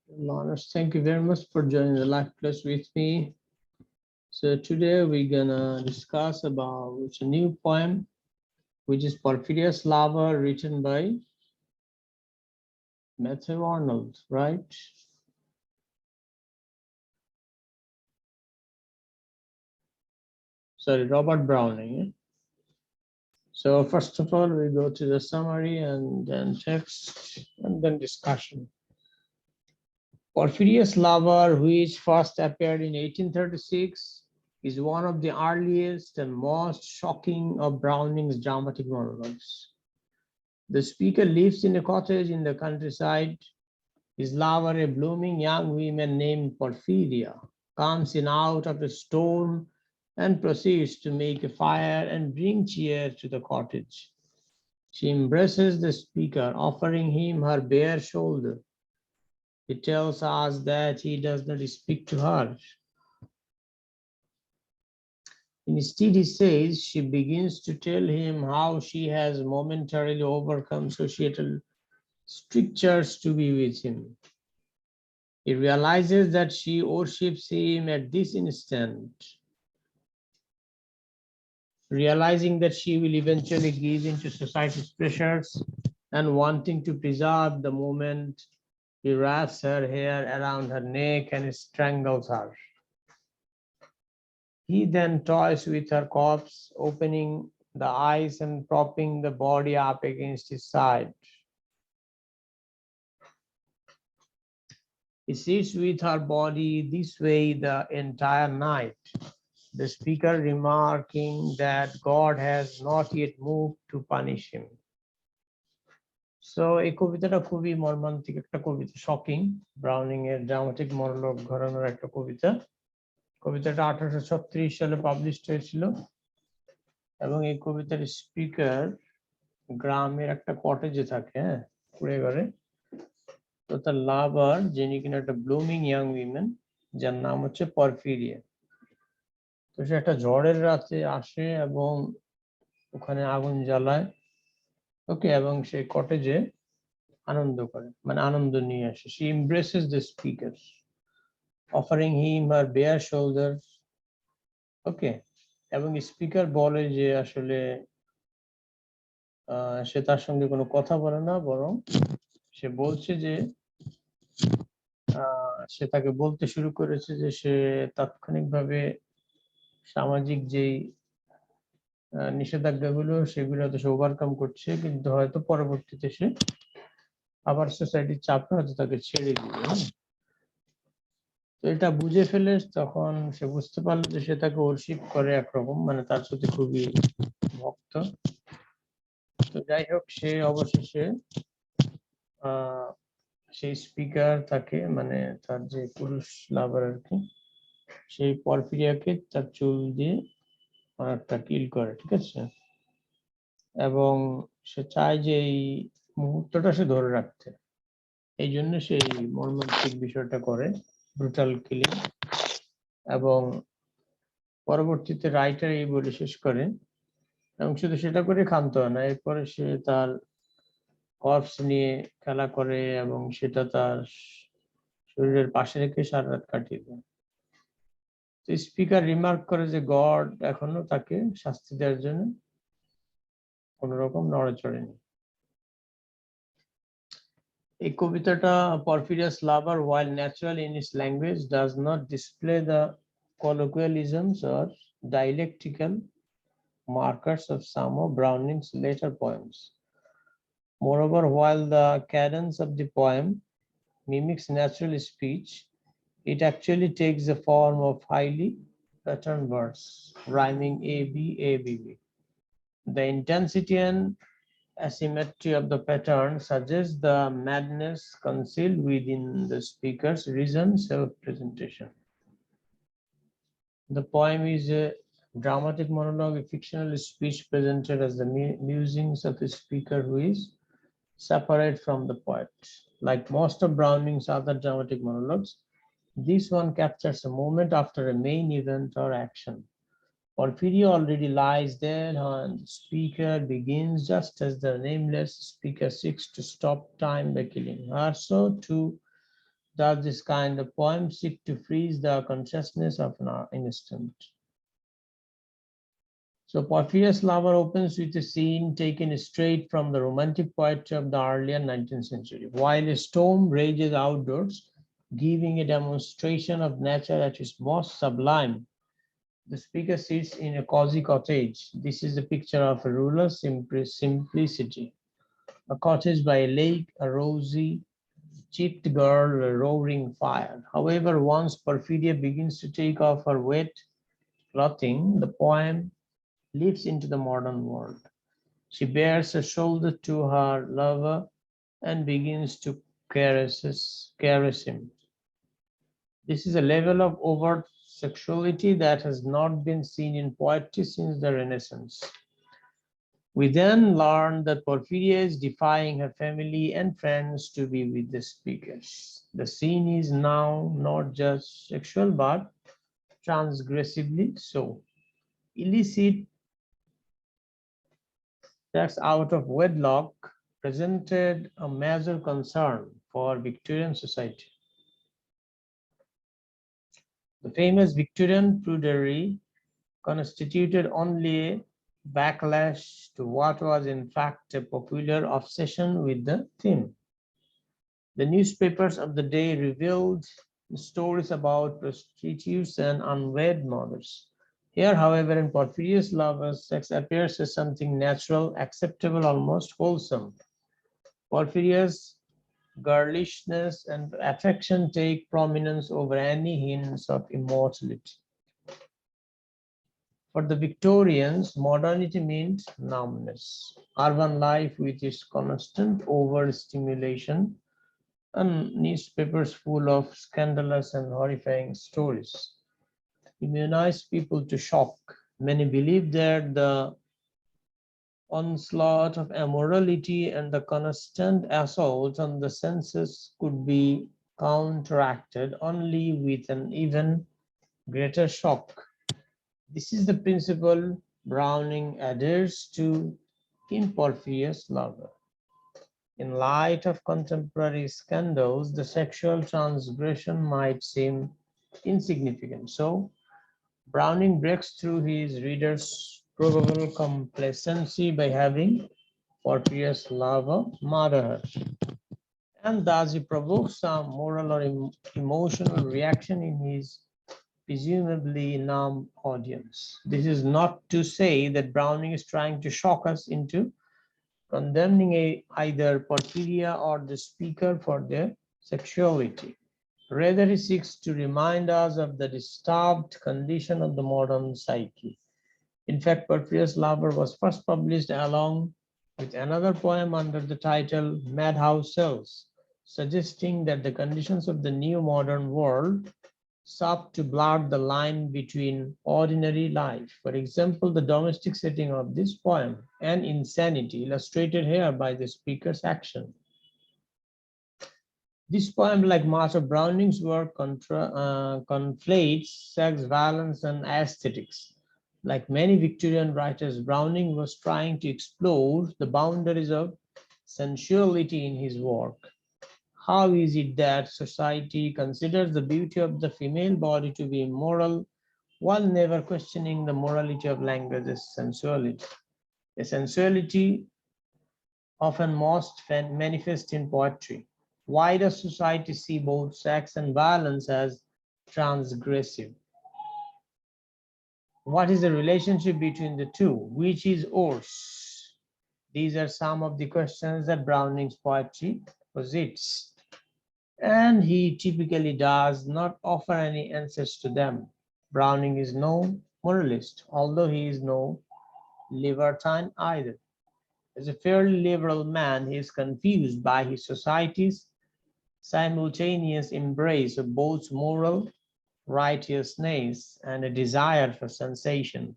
Learners, thank you very much for joining the live class with me. So today we're gonna discuss about a new poem, which is Porphyrias Lover, written by Matthew Arnold, right? Sorry, Robert Browning. Eh? So first of all, we go to the summary and then text and then discussion. Porphyrias Lover, which first appeared in 1836, is one of the earliest and most shocking of Browning's dramatic monologues. The speaker lives in a cottage in the countryside. His lover, a blooming young woman named Porphyria, comes in out of a storm and proceeds to make a fire and bring cheer to the cottage. She embraces the speaker, offering him her bare shoulder. He tells us that he does not speak to her. Instead, he says she begins to tell him how she has momentarily overcome societal strictures to be with him. He realizes that she worships him at this instant, realizing that she will eventually give into society's pressures and wanting to preserve the moment. He wraps her hair around her neck and strangles her. He then toys with her corpse, opening the eyes and propping the body up against his side. He sits with her body this way the entire night, the speaker remarking that God has not yet moved to punish him. So এই কবিতাটা খুবই মর্মান্তিক একটা কবিতা, shocking, Browning এর dramatic monologue ঘরানার একটা কবিতা। কবিতাটা 1836 সালে পাবলিশড হয়েছিল এবং এই কবিতার স্পিকার গ্রামের একটা কটেজে থাকে, হ্যাঁ, কুড়ে ঘরে। তো তার লাভার, যিনি কিনা একটা ব্লুমিং ইয়াং উইমেন, যার নাম হচ্ছে পরফিরিয়া। তো সে একটা ঝড়ের রাতে আসে এবং ওখানে আগুন জ্বালায়, ওকে, এবং সে কটেজে আনন্দ করে, মানে আনন্দ নিয়ে আসে। She embraces the speaker, offering him her bare shoulders, ওকে, এবং স্পিকার বলে যে আসলে সে তার সঙ্গে কোনো কথা বলে না, বরং সে বলছে যে সে তাকে বলতে শুরু করেছে যে সে তাৎক্ষণিকভাবে সামাজিক যেই নিষেধাজ্ঞাগুলো সেগুলো তো সে ওভারকাম করছে, কিন্তু হয়তো পরবর্তীতে সে আবার সোসাইটির চাপে হয়তো তাকে ছেড়ে দিবে। তো এটা বুঝে ফেলে তখন সে বুঝতে পারলো যে সে তাকে ওরশিপ করে একরকম, মানে তার প্রতি খুবই ভক্ত। তো যাই হোক, সে অবশেষে সেই স্পিকার তাকে, মানে তার যে পুরুষ লাভার আর কি, সেই পরফিরিয়াকে তার চুল দিয়ে অনেকটা কিল করে, ঠিক আছে, এবং সে চায় যে এই মুহূর্তটা সে ধরে রাখতে, এই জন্য সে মর্মান্তিক বিষয়টা করে, ব্রুটাল কিলিং। এবং পরবর্তীতে রাইটার এই বলে শেষ করে, এবং শুধু সেটা করে ক্ষান্ত হয় না, এরপরে সে তার কর্পস নিয়ে খেলা করে এবং সেটা তার শরীরের পাশে রেখে সারা রাত কাটিয়ে দেয়। তো স্পিকার রিমার্ক করে যে গড এখনো তাকে শাস্তি দেওয়ার জন্য কোন রকম নড়াচড়েনি। এই কবিতাটা Porphyrias Lover, while natural in its language, does not display the colloquialisms or dialectical markers of some of Browning's later poems. Moreover, while the cadence of the poem mimics natural speech, it actually takes the form of highly patterned words, rhyming A, B, A, B, B. The intensity and asymmetry of the pattern suggests the madness concealed within the speaker's reasoned self-presentation. The poem is a dramatic monologue, a fictional speech presented as the musings of a speaker who is separate from the poet. Like most of Browning's other dramatic monologues, this one captures a moment after a main event or action. Porphyria already lies there, and the speaker begins just as the nameless speaker seeks to stop time by killing her. So too, does this kind of poem seek to freeze the consciousness of an instant. So Porphyrias Lover opens with a scene taken straight from the romantic poetry of the earlier 19th century. While a storm rages outdoors, giving a demonstration of nature at its most sublime, the speaker sits in a cozy cottage. This is a picture of a rural simplicity. A cottage by a lake, a rosy cheeked girl, a roaring fire. However, once Porphyria begins to take off her wet clothing, the poem leaps into the modern world. She bares her shoulder to her lover and begins to caress him. This is a level of overt sexuality that has not been seen in poetry since the Renaissance. We then learn that Porphyria is defying her family and friends to be with the speakers. The scene is now not just sexual but transgressively so. Illicit sex out of wedlock presented a major concern for Victorian society. The famous Victorian prudery constituted only a backlash to what was in fact a popular obsession with the theme. The newspapers of the day revealed stories about prostitutes and unwed mothers. Here, however, in Porphyrias Lover, sex appears as something natural, acceptable, almost wholesome. Porphyria's girlishness and affection take prominence over any hints of immortality. For the Victorians, modernity meant numbness. Urban life with its constant overstimulation and newspapers full of scandalous and horrifying stories immunized people to shock. Many believed that the onslaught of immorality and the constant assault on the senses could be counteracted only with an even greater shock. This is the principle Browning adheres to in Porphyrias Lover. In light of contemporary scandals, the sexual transgression might seem insignificant. So, Browning breaks through his readers' probable complacency by having Porphyrias Lover murder her. And thus he provokes some moral or emotional reaction in his presumably numb audience. This is not to say that Browning is trying to shock us into condemning either Porphyria or the speaker for their sexuality. Rather, he seeks to remind us of the disturbed condition of the modern psyche. In fact, Porphyrias Lover was first published along with another poem under the title Madhouse Cells, suggesting that the conditions of the new modern world sought to blur the line between ordinary life. For example, the domestic setting of this poem and insanity, illustrated here by the speaker's action. This poem, like much of Browning's work, conflates sex, violence, and aesthetics. Like many Victorian writers, Browning was trying to explore the boundaries of sensuality in his work. How is it that society considers the beauty of the female body to be immoral while never questioning the morality of language's sensuality? A sensuality often most manifest in poetry. Why does society see both sex and violence as transgressive? What is the relationship between the two? Which is worse? These are some of the questions that Browning's poetry posits, and he typically does not offer any answers to them. Browning is no moralist, although he is no libertine either. As a fairly liberal man, he is confused by his society's simultaneous embrace of both moral righteousness and a desire for sensation.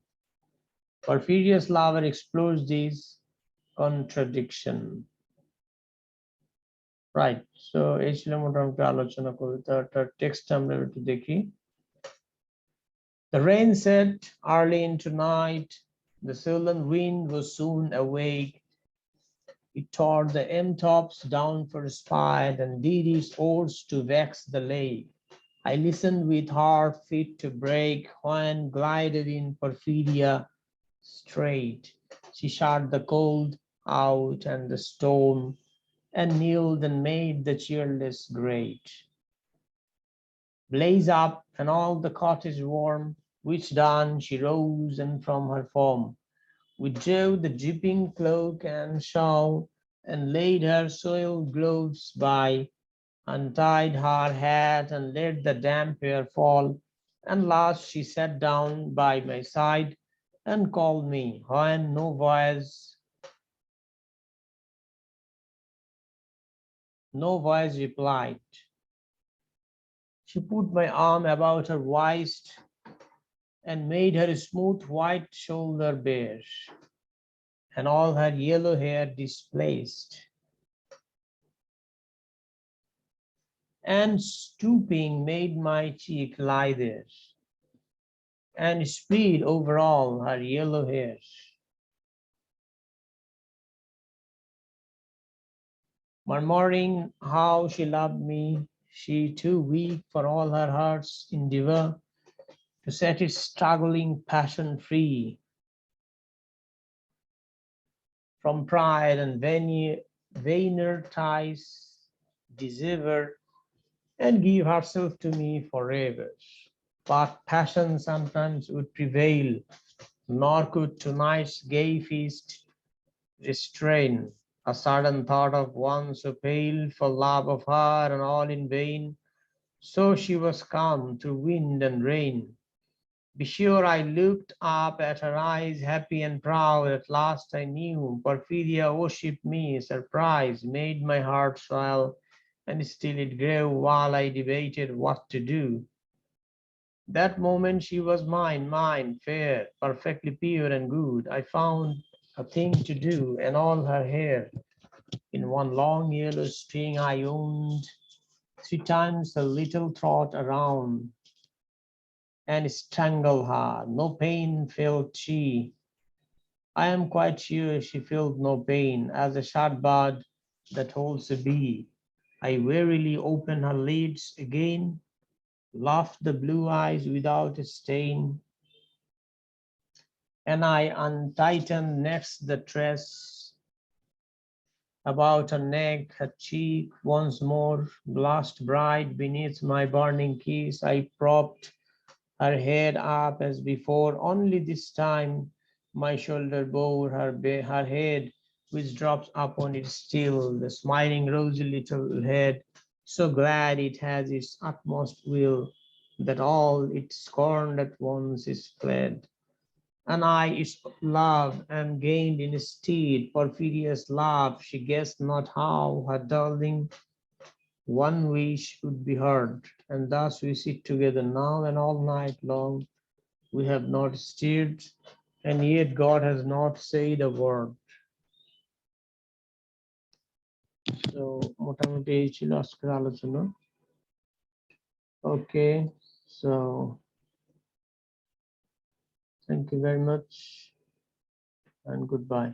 Porphyrias Lover explores these contradictions. Right, so এই ছিল মোটামুটি আলোচনা কবিতাটার text আমরা একটু দেখি। The rain set early into night, the sullen wind was soon awake. It tore the M-tops down for spite and did its oars to vex the lay. I listened with heart fit to break when glided in Porphyria straight. She shut the cold out and the storm, and kneeled and made the cheerless grate blaze up and all the cottage warm, which done she rose and from her form withdrew the dripping cloak and shawl, and laid her soiled gloves by, untied her hat and let the damp hair fall, and last she sat down by my side and called me when no voice replied. She put my arm about her waist and made her smooth white shoulder bare, and all her yellow hair displaced. And stooping made my cheek lie there, and spread over all her yellow hair. Murmuring how she loved me, she too weak for all her heart's endeavor to set its struggling passion free from pride and vainer ties, dissever, and give herself to me forever. But passion sometimes would prevail, nor could tonight's gay feast restrain a sudden thought of one so pale for love of her and all in vain. So she was calm through wind and rain. Be sure I looked up at her eyes, happy and proud. At last I knew Porphyria worshipped me. Surprise made my heart swell, and still it grew while I debated what to do. That moment she was mine, fair, perfectly pure and good. I found a thing to do, and all her hair in one long yellow string I owned 3 times her little throat around and strangled her. No pain felt she. I am quite sure she felt no pain as a shut bud that holds a bee. I wearily opened her lids again, laughed the blue eyes without a stain, and I untightened next the tress about her neck, her cheek once more blushed bright beneath my burning kiss. I propped her head up as before, only this time my shoulder bore her head, which drops upon it still, the smiling rosy little head, so glad it has its utmost will, that all it scorned at once is fled. And I its love am gained instead, Porphyrias love, she guessed not how her darling one wish would be heard, and thus we sit together now and all night long. We have not stirred, and yet God has not said a word. So মোটামুটি এই ছিল আজকের আলোচনা. Okay, so thank you very much and goodbye.